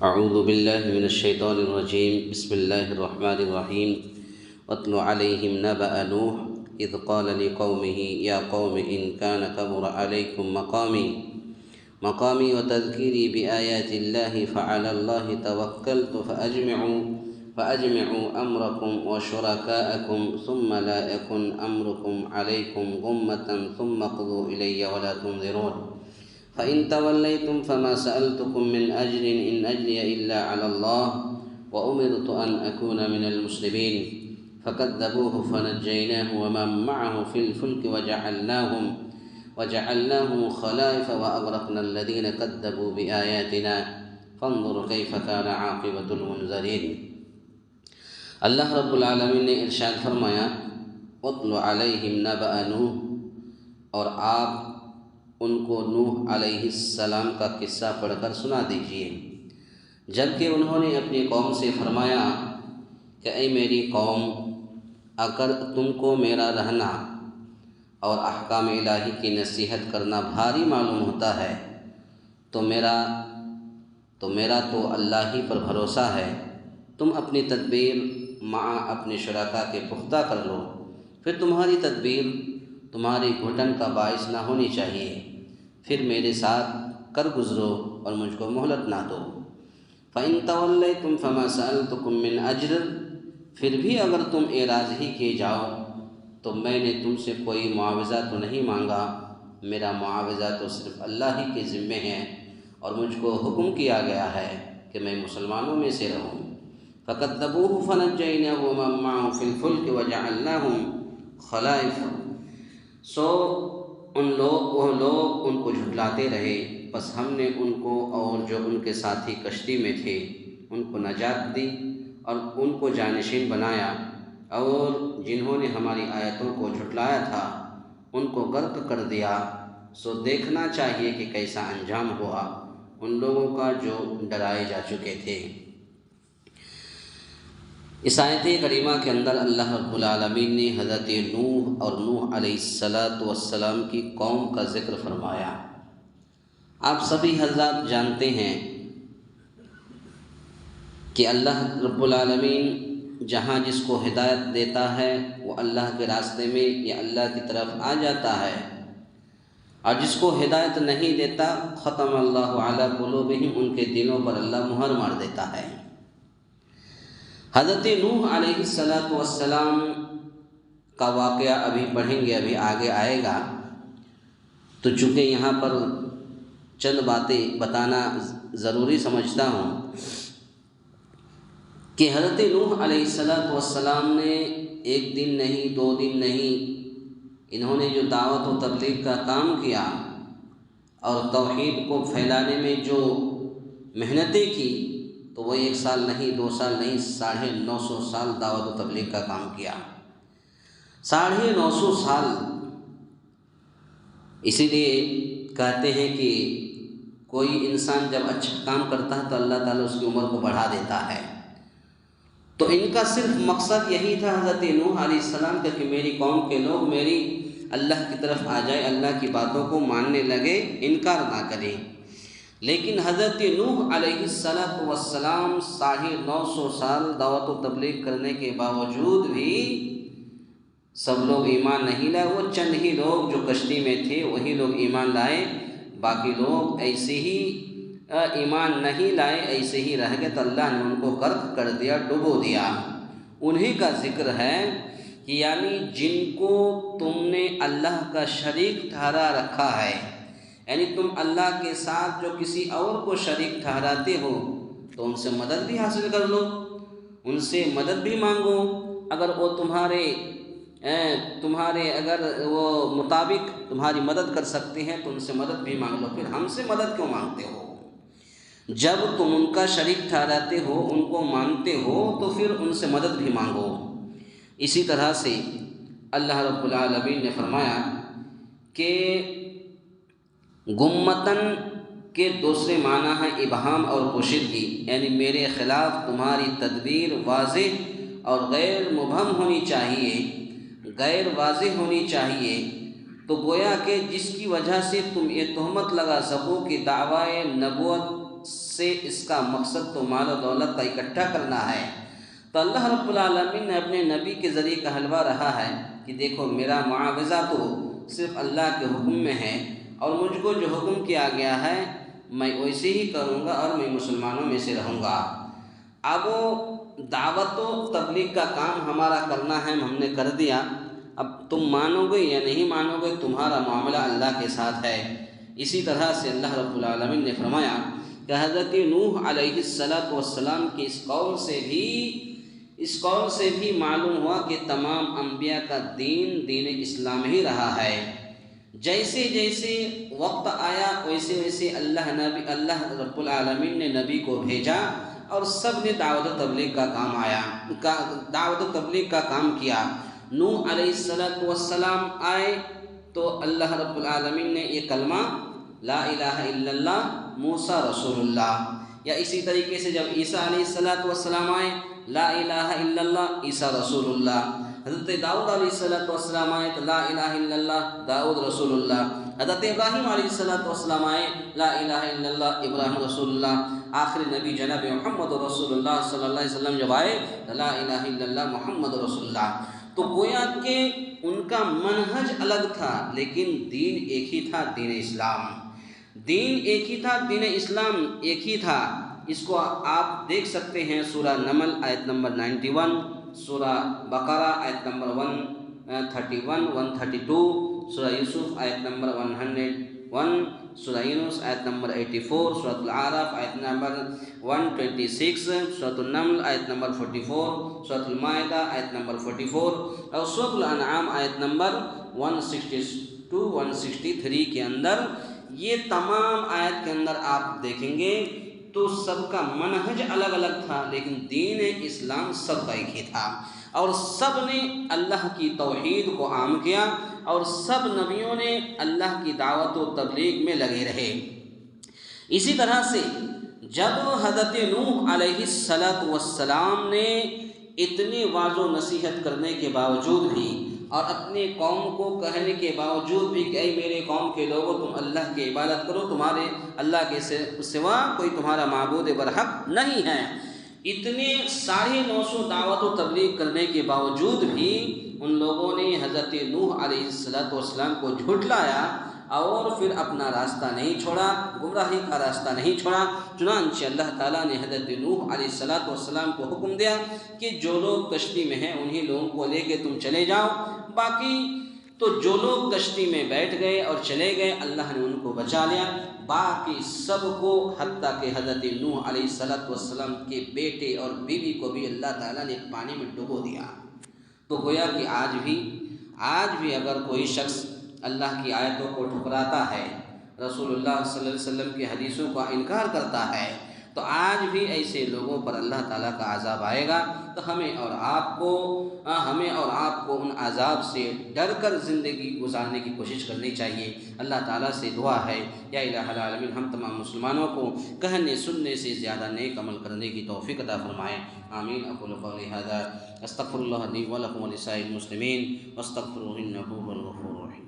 اعوذ باللہ من الشیطان الرجیم بسم اللہ الرحمن الرحیم واتل علیہم نبأ نوح اذ قال لقومه یا قوم ان کان کبر علیکم مقامی وتذکیری بآیات اللہ فعلی اللہ توکلت فأجمعوا امرکم وشرکاءکم ثم لا یکن امرکم علیکم غمة ثم اقضوا الی ولا تنظرون فإن توليتم فما سألتكم من أجر إن أجري إلا على الله وأمرت أن أكون من المسلمين فكذبوه فنجيناه ومن معه في الفلك وجعلناهم خلائف وأغرقنا الذين كذبوا بآياتنا فانظر كيف كان عاقبة المنذرين۔ اللہ رب العالمین نے ارشاد فرمایا اُتْلُ عَلَيْهِمْ نَبَأَ نوح، اور آپ ان کو نوح علیہ السلام کا قصہ پڑھ کر سنا دیجیے، جبکہ انہوں نے اپنی قوم سے فرمایا کہ اے میری قوم، اگر تم کو میرا رہنا اور احکام الہی کی نصیحت کرنا بھاری معلوم ہوتا ہے تو میرا تو اللہ ہی پر بھروسہ ہے۔ تم اپنی تدبیر مع اپنے شرکاء کے پختہ کر لو، پھر تمہاری تدبیر تمہاری گھٹن کا باعث نہ ہونی چاہیے، پھر میرے ساتھ کر گزرو اور مجھ کو مہلت نہ دو۔ فَإِن تَوَلَّيْتُمْ فَمَا سَأَلْتُكُم مِّنْ أَجْرٍ، پھر بھی اگر تم اعراض ہی کیے جاؤ تو میں نے تم سے کوئی معاوضہ تو نہیں مانگا، میرا معاوضہ تو صرف اللہ ہی کے ذمے ہے، اور مجھ کو حکم کیا گیا ہے کہ میں مسلمانوں میں سے رہوں۔ فَكَذَّبُوهُ فَنَجَّيْنَاهُ وَمَن مَّعَهُ فِي الْفُلْكِ وَجَعَلْنَاهُمْ خَلَائِفَ، وہ لوگ ان کو جھٹلاتے رہے، بس ہم نے ان کو اور جو ان کے ساتھی کشتی میں تھے ان کو نجات دی اور ان کو جانشین بنایا، اور جنہوں نے ہماری آیتوں کو جھٹلایا تھا ان کو غرق کر دیا۔ سو دیکھنا چاہیے کہ کیسا انجام ہوا ان لوگوں کا جو ڈرائے جا چکے تھے۔ اس آیت کریمہ کے اندر اللہ رب العالمین نے حضرت نوح اور نوح علیہ السلام کی قوم کا ذکر فرمایا۔ آپ سبھی حضرات جانتے ہیں کہ اللہ رب العالمین جہاں جس کو ہدایت دیتا ہے وہ اللہ کے راستے میں یا اللہ کی طرف آ جاتا ہے، اور جس کو ہدایت نہیں دیتا ختم اللہ علی قلوبہم، ان کے دلوں پر اللہ مہر مار دیتا ہے۔ حضرت نوح علیہ السلام کا واقعہ ابھی پڑھیں گے، ابھی آگے آئے گا، تو چونکہ یہاں پر چند باتیں بتانا ضروری سمجھتا ہوں کہ حضرت نوح علیہ السلام نے ایک دن نہیں، دو دن نہیں، انہوں نے جو دعوت و تبلیغ کا کام کیا اور توحید کو پھیلانے میں جو محنتیں کی، تو وہ 1 سال نہیں، 2 سال نہیں، 950 سال دعوت و تبلیغ کا کام کیا۔ 950 سال۔ اسی لیے کہتے ہیں کہ کوئی انسان جب اچھا کام کرتا ہے تو اللہ تعالیٰ اس کی عمر کو بڑھا دیتا ہے۔ تو ان کا صرف مقصد یہی تھا حضرت نوح علیہ السلام کا کہ میری قوم کے لوگ میری اللہ کی طرف آ جائے، اللہ کی باتوں کو ماننے لگے، انکار نہ کریں۔ لیکن حضرت نوح علیہ السلام 950 سال دعوت و تبلیغ کرنے کے باوجود بھی سب لوگ ایمان نہیں لائے۔ وہ چند ہی لوگ جو کشتی میں تھے وہی لوگ ایمان لائے، باقی لوگ ایسے ہی ایمان نہیں لائے، ایسے ہی رہ گئے، تو اللہ نے ان کو غرق کر دیا، ڈبو دیا۔ انہی کا ذکر ہے کہ یعنی جن کو تم نے اللہ کا شریک ٹھہرا رکھا ہے، یعنی تم اللہ کے ساتھ جو کسی اور کو شریک ٹھہراتے ہو تو ان سے مدد بھی حاصل کر لو، ان سے مدد بھی مانگو، اگر وہ تمہارے اگر وہ مطابق تمہاری مدد کر سکتے ہیں تو ان سے مدد بھی مانگ لو، پھر ہم سے مدد کیوں مانگتے ہو؟ جب تم ان کا شریک ٹھہراتے ہو، ان کو مانتے ہو، تو پھر ان سے مدد بھی مانگو۔ اسی طرح سے اللہ رب العالمین نے فرمایا کہ گمتن کے دوسرے معنی ہے ابہام اور پوشیدگی، یعنی میرے خلاف تمہاری تدبیر واضح اور غیر مبہم ہونی چاہیے، غیر واضح ہونی چاہیے، تو گویا کہ جس کی وجہ سے تم یہ تہمت لگا سکو کہ دعویٰ نبوت سے اس کا مقصد تو مال و دولت کا اکٹھا کرنا ہے، تو اللہ رب العالمین نے اپنے نبی کے ذریعے کا حلوہ رہا ہے کہ دیکھو میرا معاوضہ تو صرف اللہ کے حکم میں ہے، اور مجھ کو جو حکم کیا گیا ہے میں ویسے ہی کروں گا اور میں مسلمانوں میں سے رہوں گا۔ اب دعوت و تبلیغ کا کام ہمارا کرنا ہے، ہم نے کر دیا، اب تم مانو گے یا نہیں مانو گے تمہارا معاملہ اللہ کے ساتھ ہے۔ اسی طرح سے اللہ رب العالمین نے فرمایا کہ حضرت نوح علیہ السلام کی اس قول سے بھی معلوم ہوا کہ تمام انبیاء کا دین اسلام ہی رہا ہے۔ جیسے جیسے وقت آیا ویسے ویسے اللہ رب العالمین نے نبی کو بھیجا اور سب نے دعوت و تبلیغ کا کام کیا۔ نوح علیہ السلام آئے تو اللہ رب العالمین نے یہ کلمہ لا الہ الا اللہ موسیٰ رسول اللہ، یا اسی طریقے سے جب عیسیٰ علیہ السلام آئے لا الہ الا اللہ عیسیٰ رسول اللہ، حضرت داؤد علیہ السلام آئے تو لا الہ الا اللہ داؤد رسول اللہ، حضرت ابراہیم علیہ السلام آئے لا الہ الا اللہ ابراہیم رسول اللہ، آخری نبی جناب محمد رسول اللہ صلی اللہ علیہ وسلم جب آئے لا الہ الا اللہ محمد رسول اللہ۔ تو گویا کہ ان کا منہج الگ تھا لیکن دین ایک ہی تھا، دین اسلام۔ دین ایک ہی تھا، دین اسلام ایک ہی تھا۔ اس کو آپ دیکھ سکتے ہیں سورہ نمل آیت نمبر 91، سورہ بقرہ آیت نمبر 131 132، سورہ یوسف آیت نمبر 101، سورہ یونس آیت نمبر 84، سورۃ الاعراف آیت نمبر 126، سورۃ النمل آیت نمبر 44، سورۃ المائدہ آیت نمبر 44، اور سورۃ الانعام آیت نمبر 162 163 کے اندر یہ تمام آیت کے اندر آپ دیکھیں گے تو سب کا منہج الگ الگ تھا لیکن دین اسلام سب کا ایک ہی تھا، اور سب نے اللہ کی توحید کو عام کیا اور سب نبیوں نے اللہ کی دعوت و تبلیغ میں لگے رہے۔ اسی طرح سے جب حضرت نوح علیہ السلام نے اتنی واضح و نصیحت کرنے کے باوجود بھی اور اپنے قوم کو کہنے کے باوجود بھی کہ اے میرے قوم کے لوگوں تم اللہ کی عبادت کرو، تمہارے اللہ کے سوا کوئی تمہارا معبود برحق نہیں ہے، اتنے 950 دعوت و تبلیغ کرنے کے باوجود بھی ان لوگوں نے حضرت نوح علیہ السلام کو جھٹلایا اور پھر اپنا راستہ نہیں چھوڑا، گمراہی کا راستہ نہیں چھوڑا۔ چنانچہ اللہ تعالیٰ نے حضرت نوح علیہ السلام کو حکم دیا کہ جو لوگ کشتی میں ہیں انہی لوگوں کو لے کے تم چلے جاؤ، باقی تو جو لوگ کشتی میں بیٹھ گئے اور چلے گئے اللہ نے ان کو بچا لیا، باقی سب کو حتیٰ کہ حضرت نوح علیہ السلام کے بیٹے اور بیوی کو بھی اللہ تعالیٰ نے پانی میں ڈبو دیا۔ تو گویا کہ آج بھی اگر کوئی شخص اللہ کی آیتوں کو ٹھکراتا ہے، رسول اللہ صلی اللہ علیہ وسلم کی حدیثوں کا انکار کرتا ہے، تو آج بھی ایسے لوگوں پر اللہ تعالیٰ کا عذاب آئے گا۔ تو ہمیں اور آپ کو ان عذاب سے ڈر کر زندگی گزارنے کی کوشش کرنی چاہیے۔ اللہ تعالیٰ سے دعا ہے یا الہ العالمین ہم تمام مسلمانوں کو کہنے سننے سے زیادہ نیک عمل کرنے کی توفیق عطا فرمائیں، آمین۔ اقول قولی ھذا استغفر اللہ لی ولکم ولسائر المسلمین واستغفروہ انہ ھو الغفور الرحیم۔